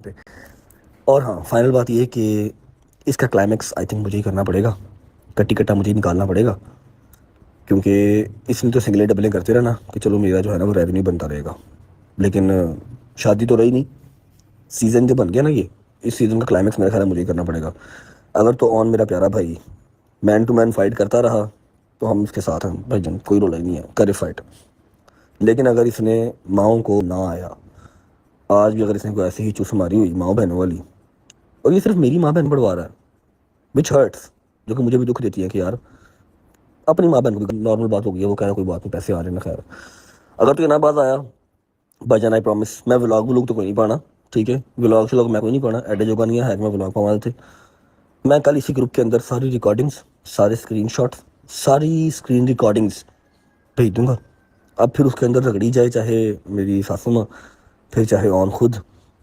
पे। और हाँ, फाइनल बात ये है कि इसका क्लाइमैक्स आई थिंक मुझे ही करना पड़ेगा, कट्टी कट्टा मुझे ही निकालना पड़ेगा, क्योंकि इसमें तो सिंगलें डबलें करते रहना कि चलो मेरा जो है ना वो रेवेन्यू बनता रहेगा, लेकिन शादी तो रही नहीं। सीज़न जो बन गया ना ये, इस सीज़न का क्लाइमैक्स मेरा ख्याल है मुझे ही करना पड़ेगा। अगर तो ऑन मेरा प्यारा भाई मैन टू मैन फाइट करता रहा तो हम इसके साथ हैं भाईजान, कोई रोला ही नहीं है, करे फाइट। लेकिन अगर इसने माओ को ना आया, आज भी अगर इसने कोई ऐसी ही चूस मारी हुई माओ बहनों वाली, और ये सिर्फ मेरी माँ बहन बढ़वा रहा है, विच हर्ट्स, जो कि मुझे भी दुख देती है कि यार अपनी माँ बहन को भी नॉर्मल बात हो गई है, वो कह रहा है कोई बात नहीं, पैसे आ रहे हैं ना, खैर। अगर तो ये ना बात आया भाईजान, आई प्रॉमिस मैं व्लॉग व्लॉग तो कोई नहीं पाना, ठीक है, व्लॉग श्लॉग मैं कोई नहीं पाना, एडे जोगा नहीं है कि मैं व्लॉग पावा थे। मैं कल इसी ग्रुप के अंदर सारी रिकॉर्डिंग्स, सारे स्क्रीनशॉट्स, सारी स्क्रीन रिकॉर्डिंग्स भेज दूंगा। अब फिर उसके अंदर रगड़ी जाए, चाहे मेरी सासू माँ, फिर चाहे ऑन खुद,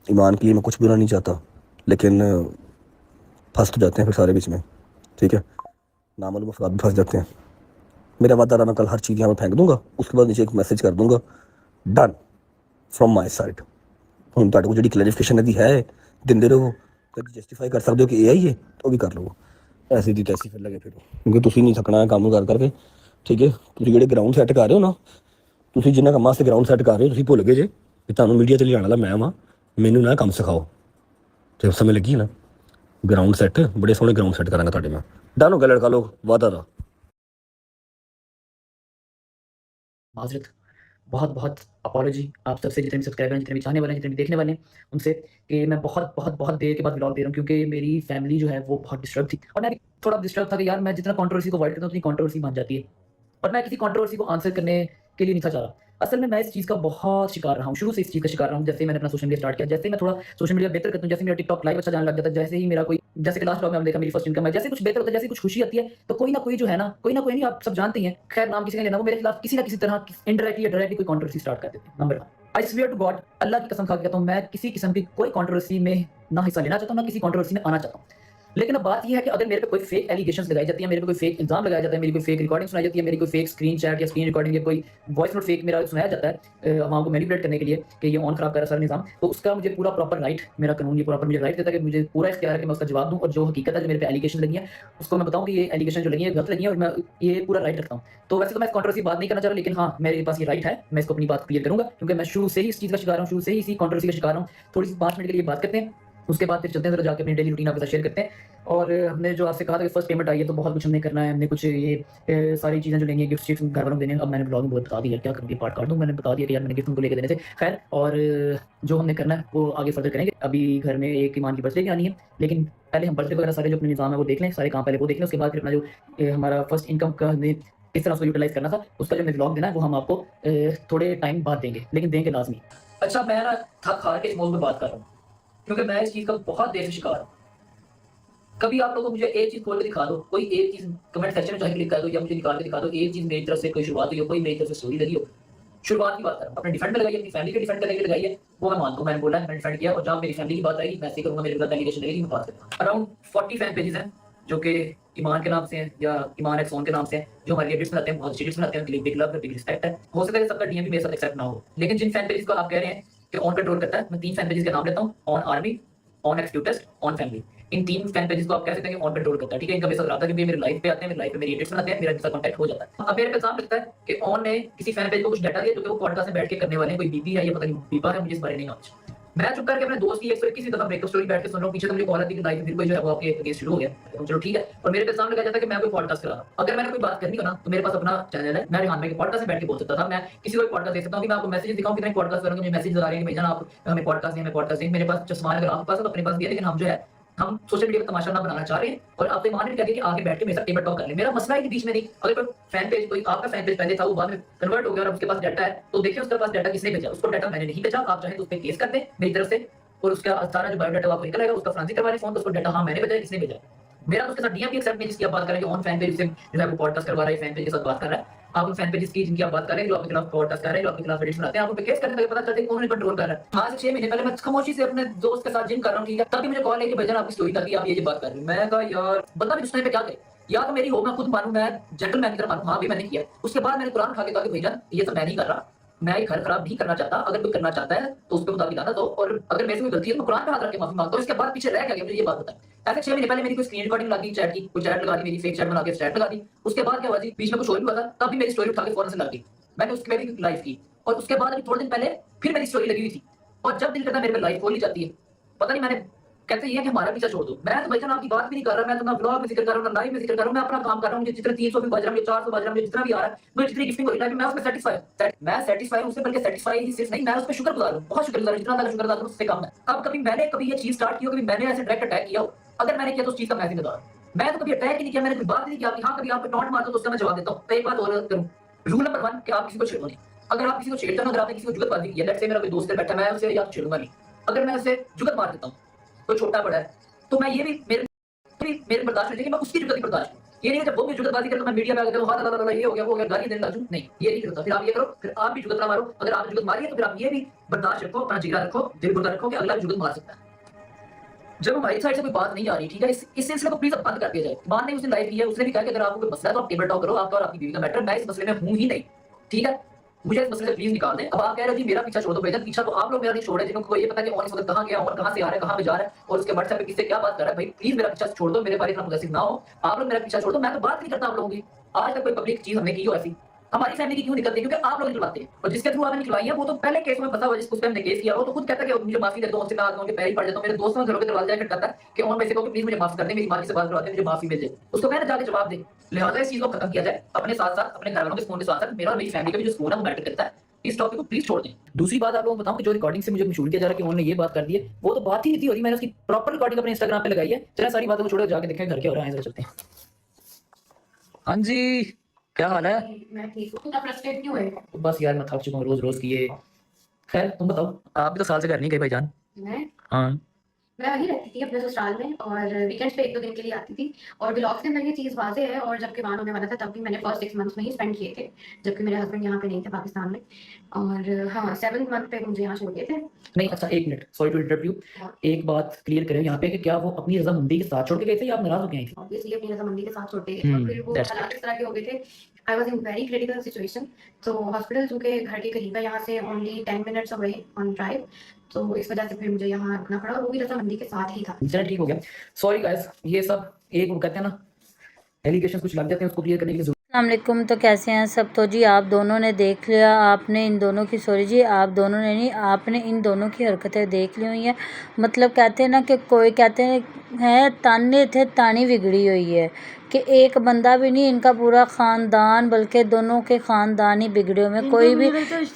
ईमान के लिए मैं कुछ बुरा नहीं चाहता, लेकिन फंस तो जाते हैं फिर सारे बीच में, ठीक है, नामालूम अफराद भी फंस जाते हैं। मेरा वादा रहा मैं कल हर चीज़ यहाँ पे फेंक दूंगा, उसके बाद नीचे एक मैसेज कर दूंगा, डन फ्रॉम माई साइड। ਹੁਣ ਤੁਹਾਡੇ ਕੋਲ ਜਿਹੜੀ ਕਲੈਰੀਫਿਕੇਸ਼ਨ ਇਹਦੀ ਹੈ ਦਿੰਦੇ ਰਹੋ, ਕਦੀ ਜਸਟੀਫਾਈ ਕਰ ਸਕਦੇ ਹੋ ਕਿ AI ਹੈ ਤਾਂ ਉਹ ਵੀ ਕਰ ਲਵੋ, ਐਸੀ ਦੀ ਤੈਸੀ ਫਿਰ ਲੱਗੇ ਫਿਰੋ, ਕਿਉਂਕਿ ਤੁਸੀਂ ਨਹੀਂ ਥੱਕਣਾ ਹੈ ਕੰਮ ਕਰ ਕਰਕੇ, ਠੀਕ ਹੈ। ਤੁਸੀਂ ਜਿਹੜੇ ਗਰਾਊਂਡ ਸੈੱਟ ਕਰ ਰਹੇ ਹੋ ਨਾ, ਤੁਸੀਂ ਜਿੰਨਾ ਕੰਮਾਂ ਵਾਸਤੇ ਗਰਾਊਂਡ ਸੈੱਟ ਕਰ ਰਹੇ ਹੋ, ਤੁਸੀਂ ਭੁੱਲ ਗਏ ਜੇ ਕਿ ਤੁਹਾਨੂੰ ਮੀਡੀਆ 'ਚ ਲਿਆਉਣ ਵਾਲਾ ਮੈਂ ਵਾਂ, ਮੈਨੂੰ ਨਾ ਕੰਮ ਸਿਖਾਓ। ਤੇ ਸਮੇਂ ਲੱਗੀ ਨਾ, ਗਰਾਊਂਡ ਸੈੱਟ ਬੜੇ ਸੋਹਣੇ ਗਰਾਊਂਡ ਸੈੱਟ ਕਰਾਂਗਾ ਤੁਹਾਡੇ ਮੈਂ। ਡਨ ਹੋ ਗਿਆ ਲੜਕਾ ਲੋग, वादा था। माजरत, बहुत बहुत अपॉलॉजी आप सबसे, जितने भी सब्सक्राइबर हैं, जितने भी चाहने वाले हैं, जितने भी देखने वाले हैं, उनसे कि मैं बहुत बहुत बहुत देर के बाद व्लॉग दे रहा हूँ, क्योंकि मेरी फैमिली जो है वो बहुत डिस्टर्ब थी और मैं भी थोड़ा डिस्टर्ब था कि यार मैं जितना कंट्रोवर्सी को अवॉइड करता हूँ उतनी कंट्रोवर्सी बन जाती है और मैं किसी कंट्रोवर्सी को आंसर करने के लिए नहीं था चाह रहा। असल में मैं इस चीज़ का बहुत शिकार रहा हूँ, शुरू से इस चीज़ का शिकार रहा हूँ। जैसे ही मैंने अपना सोशल मीडिया स्टार्ट किया, जैसे ही मैं थोड़ा सोशल मीडिया बेहतर करता हूँ, जैसे मेरा टिकटॉक लाइव अच्छा जाने लग जाता है, जैसे ही मेरा कोई, जैसे कि लास्ट व्लॉग में हमने देखा मेरी फर्स्ट इनकम है, जैसे कुछ बेहतर होता है, जैसे कुछ खुशी आती है, तो कोई ना कोई जो है ना, कोई ना कोई नहीं, आप सब जानते ही हैं, खैर नाम किसी का लेना, वो मेरे खिलाफ किसी ना किसी तरह इनडायरेक्टली या डायरेक्टली कोई कंट्रोवर्सी स्टार्ट कर देते हैं। Number 1, I swear to God, Allah की कसम खा के कहता हूँ, मैं किसी किस्म की कोई कंट्रोवर्सी में ना हिस्सा लेना चाहता हूँ, ना किसी कंट्रोवर्सी में आना चाहता हूँ। लेकिन अब बात यह है कि अगर मेरे पे कोई फेक एलिगेशंस लगाई जाती है, मेरे पे कोई फेक इल्जाम लगाया जाता है, मेरी कोई फेक रिकॉर्डिंग सुनाई जाती है, मेरी कोई फेक स्क्रीन चैट या स्क्रीन रिकॉर्डिंग या कोई वॉइस नोट फेक मेरा सुनाया जाता है अवाम को मैनिपुलेट करने के लिए कि ये ऑन खराब कर रहा है सारा निज़ाम, तो उसका मुझे पूरा प्रॉपर राइट, मेरा कानून ये प्रॉपर मुझे राइट देता है कि मुझे पूरा इख्तियार है कि मैं उसका जवाब दूँ और जो हकीकत है, जो मेरे पे एलिगेशन लगी है, उसको मैं बताऊँ कि ये एलिगेशन जो लगी है गलत लगी है और मैं ये पूरा राइट रखता हूँ। तो वैसे तो मैं इस कंट्रोवर्सी बात नहीं करना चाह रहा, लेकिन हाँ, मेरे पास ये राइट है, मैं इसको अपनी बात क्लियर करूँगा, क्योंकि मैं शुरू से ही इस चीज़ का शिकार हूँ, शुरू से ही इसी कंट्रोवर्सी का शिकार हूँ। थोड़ी सी 5 मिनट के लिए बात करते हैं, उसके बाद फिर चलते हैं, ज़रा जाके अपनी डेली रूटीन आपके साथ शेयर करते हैं। और हमने जो आपसे कहा था कि फर्स्ट पेमेंट आई है, तो बहुत कुछ हमने करना है, हमने कुछ ये सारी चीज़ें जो लेंगे, गिफ्ट शिफ्ट घर वालों को देने हैं। अब मैंने ब्लॉग में बहुत बता दिया, क्या करूँगी, पार्ट काट दूँ, मैंने बता दिया कि यार मैंने गिफ्ट उनको लेके देने थे, खैर। और जो हमने करना है वो आगे फर्दर करेंगे। अभी घर में एक ईमान की बर्थडे भी आनी है, लेकिन पहले हम बर्थडे वगैरह सारे जो अपने निज़ाम है वो देख लें, सारे काम पहले वो देख लें, उसके बाद फिर अपना जो हमारा फर्स्ट इनकम का हमने किस तरह उसको यूटिलाइज़ करना था, उसका जो हमें ब्लॉग देना है वो हम आपको थोड़े टाइम बाद देंगे, लेकिन देंगे लाज़मी। अच्छा, मैं ना थक हार के इस मौजूद में बात कर रहा हूँ, क्योंकि मैं इस चीज़ का बहुत देर से शिकार हूँ। कभी आप लोगों को मुझे एक चीज़ खोल के दिखा दो, कोई एक चीज़ कमेंट सेक्शन में चाहे क्लिक कर दो या मुझे निकाल के दिखा दो, एक चीज़ मेरी तरफ से कोई शुरुआत हुई हो, कोई मेरी तरफ से स्टोरी लगी हो। शुरुआत की बात कर रहा हूँ, अपने डिफेंड में लगाई है, अपनी फैमिली के डिफेंड करने के लिए लगाई है, वो मैं मानता हूँ, मैंने बोला है, मैंने डिफेंड किया, और जहाँ मेरी फैमिली की बात आएगी मैं ऐसे ही करूँगा, मेरे विरुद्ध एलिगेशन लगेगी, मैं बात करूँगा। अराउंड 40 फैन पेजेस हैं जो कि ईमान के नाम से हैं या ईमान एक्स ऑन के नाम से हैं, जो हमारे लिए एडिट्स बनाते हैं, बहुत अच्छी एडिट्स बनाते हैं, उनके लिए बिग लव, बिग रिस्पेक्ट है। हो सकता है सबका डीएम भी मेरे साथ एक्सेप्ट ना हो, लेकिन जिन फैन पेजेस को आप कह रहे हैं कि ऑन कंट्रोल करता है, मैं 3 फैन पेजेस के नाम लेता हूँ, on army, on executives, on family. इन 3 फैन पेजेस को आप कह सकते हैं कि ऑन कंट्रोल करता है, ठीक है। इनका बेसिक रहता है कि मेरे लाइफ पे आते हैं, मेरे लाइफ पे मेरी एडिट्स बनाते हैं, मेरा इनसे कांटेक्ट हो जाता है। अब मेरे पे एग्जाम लगता है कि ऑन ने किसी फैन पेज को कुछ डाटा दिया जो कि वो पॉडकास्ट में बैठ के करने वाले हैं, कोई बीबी है या पता नहीं बीबा है, मुझे इस बारे नहीं नॉलेज। मैं चुप करके अपने दोस्त की 121वीं दफा ब्रेकअप स्टोरी बैठ के सुन रहा हूँ, पीछे तो मुझे कॉल आती है कि लाइफ में फिर कोई जो है वो आपके अगेंस्ट शुरू हो गया, तो चलो ठीक है। और मेरे पे एग्जाम लगाया जाता है कि मैं कोई पॉडकास्ट करा रहा हूँ। अगर मैंने कोई बात करनी हो ना, तो मेरे पास अपना चैनल है, मैं रेहान भाई के पॉडकास्ट में बैठ के बोल सकता था, मैं किसी को भी पॉडकास्ट दे सकता हूँ कि मैं आपको मैसेज दिखाऊँ कितने पॉडकास्ट करूँगा, मुझे मैसेज आ रहे हैं कि भैया आप हमें पॉडकास्ट दें, हमें पॉडकास्ट दें। मेरे पास चश्मा अगर आपके पास है तो अपने पास भी है, लेकिन हम जो है हम सोशल मीडिया पर तमाशा ना बनाना चाह रहे हैं और आपसे मान नहीं कहते कि आगे बैठ के मेरे साथ टेबल टॉक कर ले। मेरा मसला है कि बीच में नहीं, अगर कोई फैन पेज, कोई आपका फैन पेज पहले था वो बाद में कन्वर्ट हो गया और उसके पास डाटा है, तो देखिए उसके पास डाटा किसने भेजा, उसको डाटा मैंने नहीं भेजा। आप चाहे तो उस पर केस कर दें मेरी तरफ से और उसका सारा जो बायोडाटा आपको निकल आएगा, उसका फॉरेंसिक करवा लें फोन, तो उसको डाटा हाँ मैंने भेजा, किसने भेजा। मेरा तो उसके साथ डीएम भी एक्सेप्ट नहीं, जिसकी आप बात कर रहे हैं, ऑन फैन पेज से जो है वो पॉडकास्ट करवा रहा है, फैन पेज के साथ बात कर रहा है। आप उन फैन पेजेस की जिनकी आप बात कर रहे हैं, जो आपके खिलाफ पॉडकास्ट कर रहे हैं, जो आपके खिलाफ एडिट्स बनाते हैं, आप उन पे केस करने तक पता चलता है कौन उन्हें कंट्रोल कर रहा है। आज से 6 महीने पहले मैं खामोशी से अपने दोस्त के साथ जिम कर रहा हूँ, ठीक है, तभी मुझे कॉल आई कि भाईजान आपकी स्टोरी करती है, आप ये बात कर रहे हैं। मैं कहा यार बंदा भी उस टाइम पे क्या करे, या तो मेरी हो, मैं खुद मानूं, मैं जेंटलमैन की तरह मानूं, हाँ भी मैंने किया। उसके बाद मैंने कुरान उठा के कहा कि भाईजान ये सब मैं नहीं कर रहा, मैं ये घर खराब नहीं करना चाहता। अगर कोई करना चाहता है तो उस पे मुताबिक आना दो, और अगर मेरे से कोई गलती है तो मैं कुरान पे हाथ रख के माफी मांगता हूँ। इसके बाद पीछे रह क्या गया मुझे ये बात बताएं। ऐसे 6 महीने पहले मेरी कोई स्क्रीन रिकॉर्डिंग लगी चैट की, कोई चैट लगा दी, मेरी फेक चैट बना के चैट लगा दी। उसके बाद क्या हुआ जी, बीच में कुछ और भी हुआ था, तब भी मेरी स्टोरी उठा के फौरन से लग गई। मैंने उसके पे भी लाइव की, और उसके बाद अभी थोड़े दिन पहले फिर मेरी स्टोरी लगी हुई थी, और जब दिल करता है मेरे पे लाइव खोल ली जाती है। पता नहीं, मैंने कहते ये है कि हमारा पीछा छोड़ दो। मैं तो भाईजान आपकी बात भी नहीं कर रहा, मैं तो ना ब्लॉग में जिक्र कर रहा हूँ, ना लाइव में जिक्र कर रहा हूँ। मैं अपना काम कर रहा हूँ, मुझे जितना 300 भी बज रहा है, मुझे 400 बज रहा है, मुझे जितना भी आ रहा है, मुझे जितनी गिफ्टिंग हो रही है, मैं उसमें सेटिस्फाई हूँ उससे, बल्कि सेटिस्फाई ही सिर्फ नहीं, मैं उस पर शुक्रगुजार हूँ, बहुत शुक्रगुजार हूँ। जितना ज्यादा शुक्रगुजार हूँ उससे कम है। अब कभी मैंने कभी ये चीज स्टार्ट की हो, कभी मैंने ऐसे डायरेक्ट अटैक किया हो, अगर मैंने किया तो उस चीज का मैं जिम्मेदार हूँ। मैं तो कभी अटैक ही नहीं किया, मैंने कोई बात नहीं किया कि हाँ कभी आप पे टॉन्ट मारता तो उसका मैं जवाब देता हूँ। तो एक बात और करूँ, रूल नंबर 1 कि आप किसी को छेड़ो नहीं। अगर आप किसी को छेड़ते हो, अगर आपने किसी को जुगतबाजी की है, लेट्स से मेरा कोई दोस्त है बैठा, मैं उसे या छेड़ूंगा नहीं। अगर मैं उसे जुगत मार देता हूँ, तो छोटा बड़ा है, तो मैं ये भी मेरे बर्दाश्त हो जाएगी, मैं उसकी जुगत भी बर्दाश्त करूँ। ये नहीं है जब वो मुझे जुगतबाजी करे तो मैं मीडिया में आके कहूँ हाँ ला ये हो गया वो हो गया, गाली देने लग जाऊँ, नहीं ये नहीं करता। फिर आप ये करो, फिर आप भी जुगत ना मारो। अगर आपने जुगत मारी है तो फिर आप ये भी बर्दाश्त रखो, अपना जिगरा रखो, दिल गुर्दा रखो कि अगला जुगत मार सकता है। जब हमारी साइड से कोई बात नहीं आ रही, ठीक है, इस सिलसिले को प्लीज अब बंद कर दिया जाए। मान ने उसने लाइव की है, उसने भी कहा कि अगर आपको कोई मसला है तो आप टेबल टॉक करो, आपका और आपकी बीवी का मैटर, मैं इस मसले में हूं ही नहीं, ठीक है, मुझे इस मसले से प्लीज निकाल दें। अब आप कह रहे हो जी मेरा पीछा छोड़ दो, बेहतर पीछा तो आप लोग मेरा नहीं छोड़े, जिनको ये पता कि कौन इस वक्त कहाँ गया और कहाँ से आ रहा है, कहाँ पे जा रहा है, और उसके व्हाट्सएप पे किससे क्या बात कर रहा है। भाई प्लीज मेरा पीछा छोड़ दो, मेरे बारे इतना मुतासिर ना हो, आप लोग मेरा पीछा छोड़ दो। मैं तो बात नहीं करता आप लोगों की, आज तक कोई पब्लिक चीज हमने की हो ऐसी, हमारी फैमिली की क्यों निकलती है, क्योंकि आप लोग निकलवाते हैं। और जिसके थ्रू आपने निकलवाई है वो तो पहले केस में फंसा हुआ, जिस हमने केस किया, वो तो खुद कहता है कि मुझे माफी दे दो, उनसे मैं आगे उनके पैर ही पड़ जाता हूँ। मेरे दोस्तों में घरों के दरवाजे जाकर कहता है कि और मैं से कहूँ कि प्लीज मुझे माफ कर दे, मेरी माफी से बात करवाते, मुझे माफी मिल जाए, उसको कहना जाके जवाब दे। लिहाजा इस चीज को खत्म किया जाए, अपने साथ साथ अपने घर वालों के फोन के साथ साथ मेरा और मेरी फैमिली का भी जो फोन है वो मैटर करता है। इस टॉपिक को प्लीज छोड़ दें। दूसरी बात आप लोगों को बताऊं कि जो रिकॉर्डिंग से मुझे मशहूर किया जा रहा है कि उन्होंने ये बात कर दी है, वो तो बात ही नहीं थी हो रही। मैंने उसकी प्रॉपर रिकॉर्डिंग अपने इंस्टाग्राम पे लगाई है। चलिए सारी बातों को छोड़ो, जाके देखें घर क्या हो रहा है। चलते हैं। हाँ जी, क्या हाल है? मैं ठीक हूँ। इतना फ्रस्ट्रेट क्यों है? बस यार मैं थक चुका हूँ रोज रोज की ये। खैर तुम बताओ, आप भी तो साल से घर नहीं गए भाईजान। मैं हाँ मैं वहीं रहती थी अपने ससुराल में, और वीकेंड्स पे 1-2 दिन के लिए आती थी। और व्लॉग्स के अंदर ये चीज़ वाज़ेह है, और जब किवान होने वाला था तब भी मैंने फर्स्ट 6 मंथ्स में ही स्पेंड किए थे, जबकि मेरे हस्बैंड यहाँ पे नहीं थे, पाकिस्तान में। और हाँ, 7th मंथ पे मुझे यहाँ छोड़ दिए थे। नहीं, अच्छा एक minute, sorry to interrupt you. एक बात क्लियर करें यहाँ पे कि क्या वो अपनी रजामंदी के साथ छोड़ के गए थे या आप नाराज हो गए थे? ऑब्वियसली अपनी रजामंदी के साथ छोड़ के गए थे, और फिर वो that's हालात इस तरह के हो गए थे। I was in very critical situation. तो हॉस्पिटल चूँकि घर के करीब है यहाँ से, only 10 minutes away on drive, तो इस वजह से फिर मुझे यहाँ रुकना पड़ा, और वो भी रजामंदी के साथ ही था। चलो ठीक हो गया। सॉरी गाइस, ये सब एक वो कहते हैं ना एलिगेशंस कुछ लग जाते हैं, उसको क्लियर करने के लिए अस्सलामुअलैकुम। तो कैसे हैं सब? तो जी आप दोनों ने देख लिया, आपने इन दोनों की, सॉरी जी आप दोनों ने नहीं, आपने इन दोनों की हरकतें देख ली हुई हैं। मतलब कहते हैं ना कि कोई कहते हैं ताने थे तानी बिगड़ी हुई है, कि एक बंदा भी नहीं, इनका पूरा ख़ानदान, बल्कि दोनों के ख़ानदान ही बिगड़े हुए हैं। कोई भी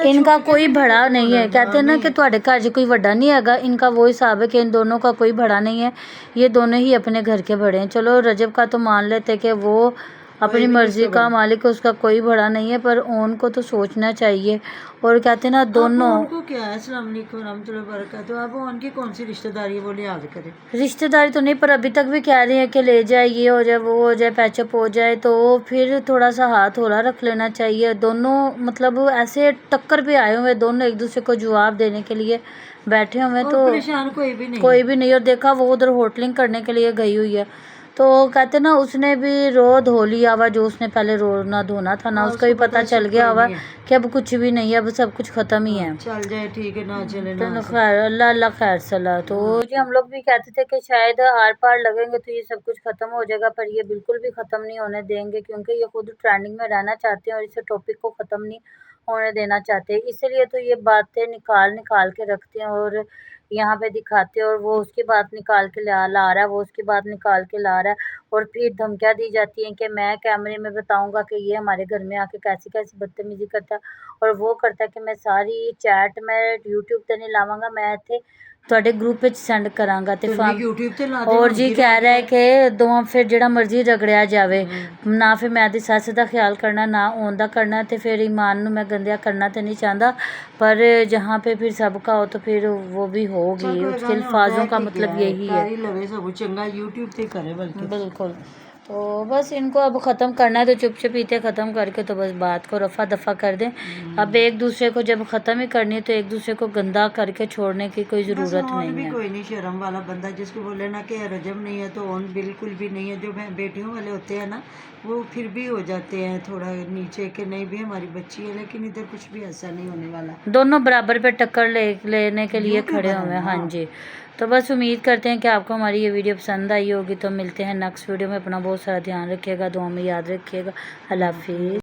इनका कोई भड़ा नहीं है। कहते हैं ना कि तुहाडे घर च कोई वड्डा नहीं हैगा, इनका वो हिसाब है कि इन दोनों का कोई भड़ा नहीं है, ये दोनों ही अपने घर के बड़े हैं। चलो रजब का तो मान लेते कि वो अपनी मर्जी का मालिक है, उसका कोई बड़ा नहीं है, पर ओन को तो सोचना चाहिए। और कहते हैं ना दोनों उनको क्या है, अस्सलाम वालेकुम रहमतुल्लाहि व बरकातहू, अब उनकी कौन सी रिश्तेदारी है वो लिहाज करे। रिश्तेदारी तो नहीं, पर अभी तक भी कह रहे हैं कि ले जाए, ये हो जाए, वो हो जाए, पैचअप हो जाए, तो फिर थोड़ा सा हाथ होला रख लेना चाहिए। दोनों मतलब ऐसे टक्कर पे आए हुए, दोनों एक दूसरे को जवाब देने के लिए बैठे हुए, तो परेशान कोई भी नहीं। और देखा वो उधर होटलिंग करने के लिए गई हुई है, तो कहते ना उसने भी रो धो लिया हुआ, जो उसने पहले रोना धोना था ना, उसका भी पता चल गया हुआ कि अब कुछ भी नहीं है, अब सब कुछ खत्म ही है। चल जाए ठीक है, ना चले ना तो खैर अल्लाह अल्लाह खैर सलाह। तो जी हम लोग भी कहते थे कि शायद आर पार लगेंगे तो ये सब कुछ ख़त्म हो जाएगा, पर ये बिल्कुल भी ख़त्म नहीं होने देंगे, क्योंकि ये खुद ट्रेंडिंग में रहना चाहते हैं और इस टॉपिक को ख़त्म नहीं होने देना चाहते। इसलिए तो ये बातें निकाल निकाल के रखते हैं और यहाँ पे दिखाते हैं, और वो उसकी बात निकाल के ला रहा है, वो उसकी बात निकाल के ला रहा है, और फिर धमकियाँ दी जाती हैं कि मैं कैमरे में बताऊँगा कि ये हमारे घर में आके कैसी कैसी बदतमीजी करता है, और वो करता है कि मैं सारी चैट मैं यूट्यूब ते नहीं लावांगा, मैं इत्थे ਤੁਹਾਡੇ ग्रुप ਵਿੱਚ ਸੈਂਡ ਕਰਾਂਗਾ ਤੇ यूट्यूब ਤੇ ਲਾ ਦੇ। और जी कह रहा है कि दोवां फिर ਜਿਹੜਾ ਮਰਜ਼ੀ ਰਗੜਿਆ ਜਾਵੇ, ਨਾ ਫਿਰ ਮੈਂ ਦੀ ਸੱਸ ਦਾ ਖਿਆਲ ਕਰਨਾ, ना ओन दा करना, ਤੇ फिर ईमान ਨੂੰ मैं गंदिया करना तो नहीं चाहता, पर जहाँ पे फिर सबका हो तो फिर वो भी होगी। उसके अल्फाजों का मतलब यही है। लवे सब चंगा यूट्यूब ते करे बल्कि। बिल्कुल। तो बस इनको अब ख़त्म करना है तो चुप चुपीते ख़त्म करके तो बस बात को रफ़ा दफ़ा कर दें। अब एक दूसरे को जब ख़त्म ही करनी है तो एक दूसरे को गंदा करके छोड़ने की कोई बस ज़रूरत ओन नहीं भी है। कोई नहीं शर्म वाला बंदा जिसको बोले ना कि रजम नहीं है तो ओन बिल्कुल भी नहीं है। जो बेटियों वाले होते हैं ना वो फिर भी हो जाते हैं थोड़ा नीचे कि नहीं भी हमारी बच्ची है, लेकिन इधर कुछ भी ऐसा नहीं होने वाला। दोनों बराबर पे टक्कर लेने के लिए यूट्यूबर खड़े है हुए हैं। ना। हाँ जी, तो बस उम्मीद करते हैं कि आपको हमारी ये वीडियो पसंद आई होगी। तो मिलते हैं नेक्स्ट वीडियो में। अपना बहुत सारा ध्यान रखिएगा, दुआ में याद रखिएगा। अल्लाह हाफिज़।